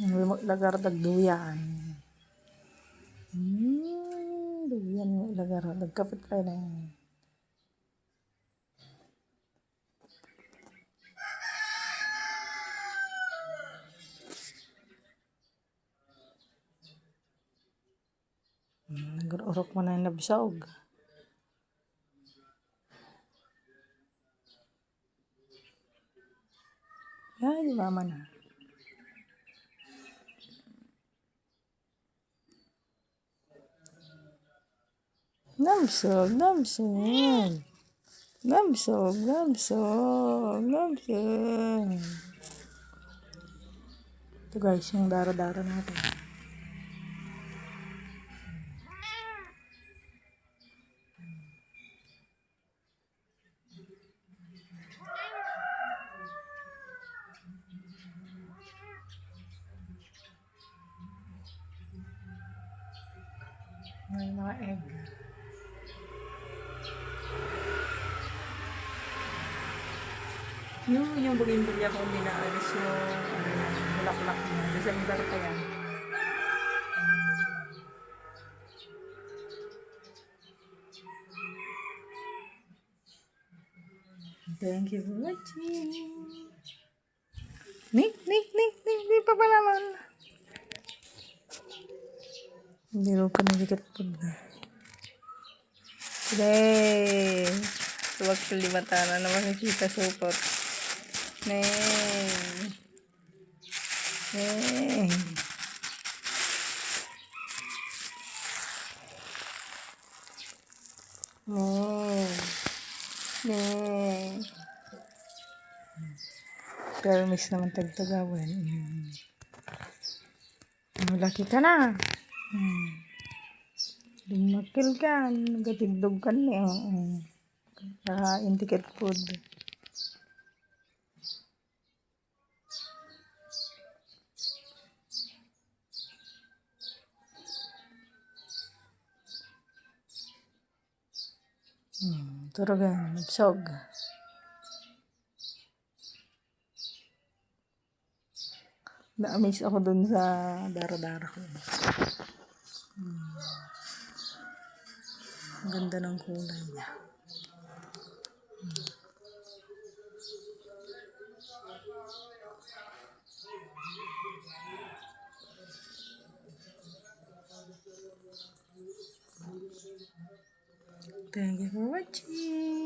May maglagar dagduyan. Duyan mo ilagar dagkapit kayo na yan. Nagururok mo na yung nabisog. Ay, di ba man na. Namsog. Ito guys, yung dara-dara natin. May mga egg. Yung bugimbilya ko nilaalis yung bulaklak niya. December pa yan. Thank you for watching. Nick pa pa naman. Hindi rin ka nagikit po na. Today, tuwag kalimatan na makikita support. Neng. Pero miss naman tagtagawan. Malaki ka na. Lumakil ka. Nagatigdog ka niya. Nakain ticket food. Turagan. Nabsog. Na-amaze ako dun sa dara-dara ko. Ang ganda ng kulay niya. Thank you for watching.